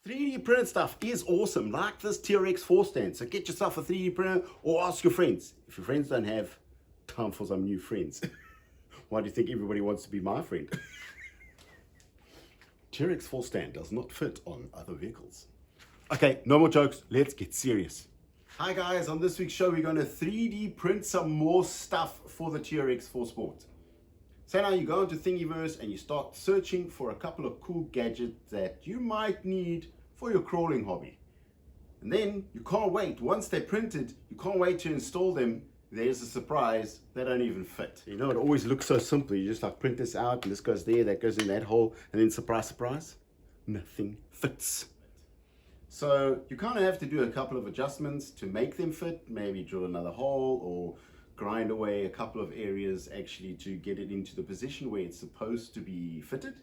3D printed stuff is awesome, like this TRX4 stand. So get yourself a 3D printer or ask your friends. If your friends don't have time for some new friends, why do you think everybody wants to be my friend? TRX4 stand does not fit on other vehicles. Okay, no more jokes, let's get serious. Hi guys, on this week's show we're going to 3D print some more stuff for the TRX4 Sport. So now you go into Thingiverse and you start searching for a couple of cool gadgets that you might need for your crawling hobby. And then you can't wait, once they're printed, you can't wait to install them. There's a surprise, they don't even fit. You know, it always looks so simple. You just like print this out and this goes there, that goes in that hole, and then surprise, surprise, nothing fits. So you kind of have to do a couple of adjustments to make them fit, maybe drill another hole or grind away a couple of areas actually to get it into the position where it's supposed to be fitted.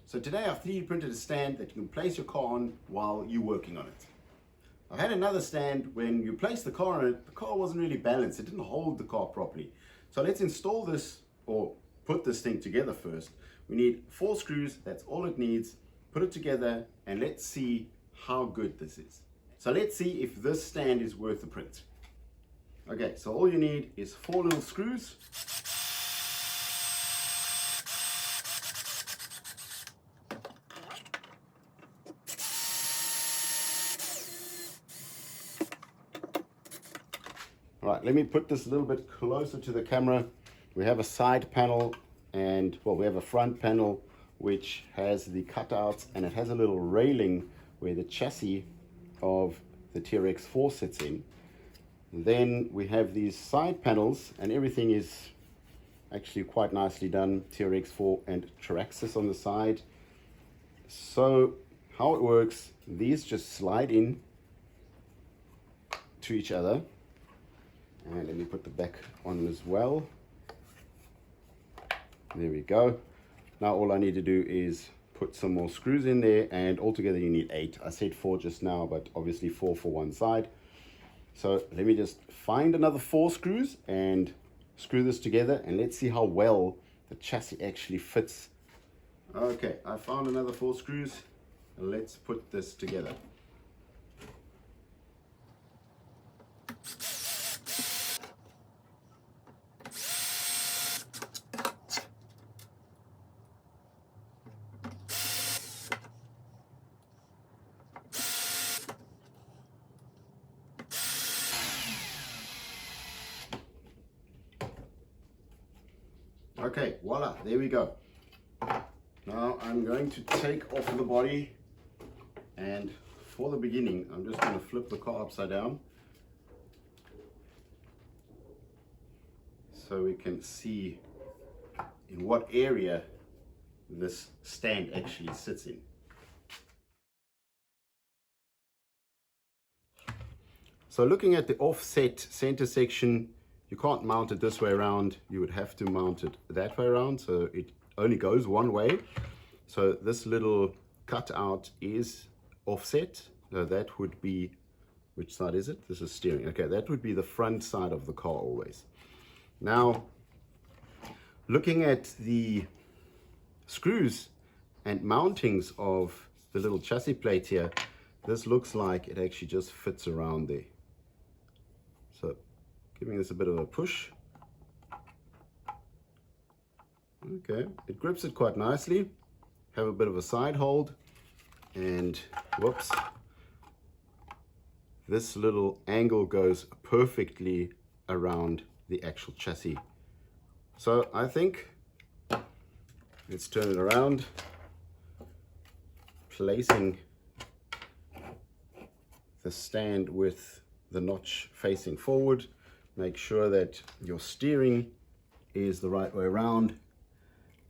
So today I've 3D printed a stand that you can place your car on while you're working on it. I had another stand when you place the car on it, the car wasn't really balanced, it didn't hold the car properly. So let's install this or put this thing together first. We need 4 screws, that's all it needs. Put it together and let's see how good this is. So let's see if this stand is worth the print. Okay, so all you need is 4 little screws. All right, let me put this a little bit closer to the camera. We have a side panel and, well, we have a front panel which has the cutouts and it has a little railing where the chassis of the TRX4 sits in. Then we have these side panels and everything is actually quite nicely done. TRX4 and Traxxas on the side. So how it works, these just slide in to each other. And let me put the back on as well. There we go. Now all I need to do is put some more screws in there, and altogether you need 8. I said 4 just now, but obviously 4 for one side. So let me just find another 4 screws and screw this together, and let's see how well the chassis actually fits. Okay, I found another 4 screws. Let's put this together. Okay, voila, there we go. Now I'm going to take off the body, and for the beginning I'm just going to flip the car upside down so we can see in what area this stand actually sits in. So looking at the offset center section, you can't mount it this way around, you would have to mount it that way around, so it only goes one way. So this little cutout is offset, so that would be, which side is it? This is steering. Okay, that would be the front side of the car always. Now, looking at the screws and mountings of the little chassis plate here, this looks like it actually just fits around there. So giving this a bit of a push. Okay, it grips it quite nicely. Have a bit of a side hold, and whoops, this little angle goes perfectly around the actual chassis. So I think, let's turn it around, placing the stand with the notch facing forward. Make sure that your steering is the right way around,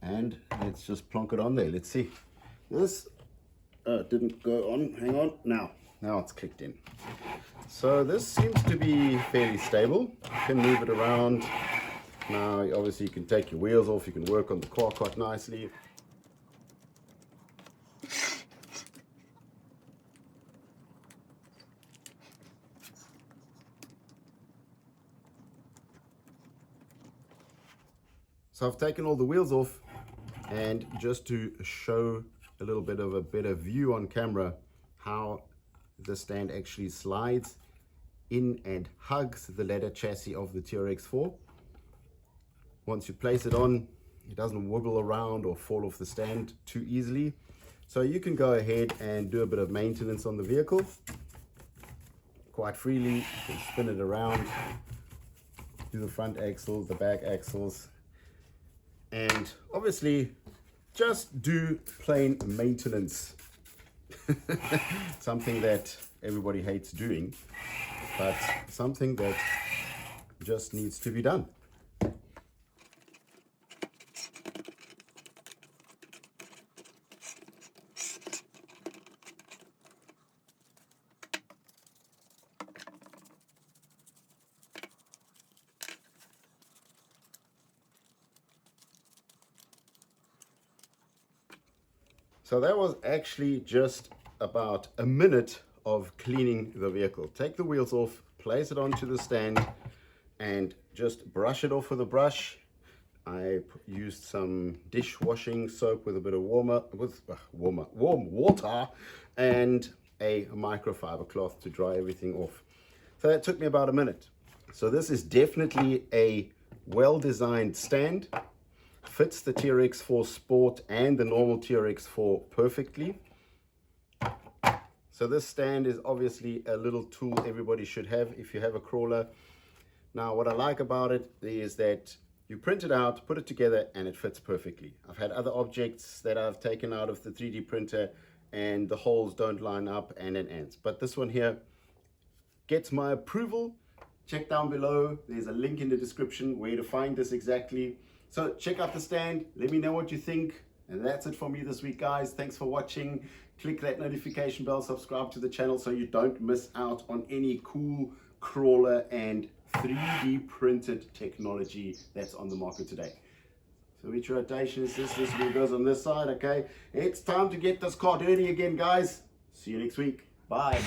and let's just plonk it on there. Let's see. This didn't go on. Hang on. Now it's clicked in. So this seems to be fairly stable. You can move it around. Now obviously you can take your wheels off. You can work on the car quite nicely. So I've taken all the wheels off, and just to show a little bit of a better view on camera how the stand actually slides in and hugs the leather chassis of the TRX4. Once you place it on, it doesn't wiggle around or fall off the stand too easily. So you can go ahead and do a bit of maintenance on the vehicle quite freely. You can spin it around, do the front axles, the back axles, and obviously just do plain maintenance. Something that everybody hates doing, but something that just needs to be done. So that was actually just about a minute of cleaning the vehicle. Take the wheels off, place it onto the stand, and just brush it off with a brush. I used some dishwashing soap with a bit of warm water and a microfiber cloth to dry everything off. So that took me about a minute. So this is definitely a well-designed stand. Fits the TRX4 Sport and the normal TRX4 perfectly. So this stand is obviously a little tool everybody should have if you have a crawler. Now what I like about it is that you print it out, put it together, and it fits perfectly. I've had other objects that I've taken out of the 3D printer and the holes don't line up and it ends. But this one here gets my approval. Check down below. There's a link in the description where to find this exactly. So check out the stand, let me know what you think. And that's it for me this week, guys. Thanks for watching. Click that notification bell, subscribe to the channel so you don't miss out on any cool crawler and 3D printed technology that's on the market today. So which rotation is this? This wheel goes on this side, okay? It's time to get this car dirty again, guys. See you next week. Bye.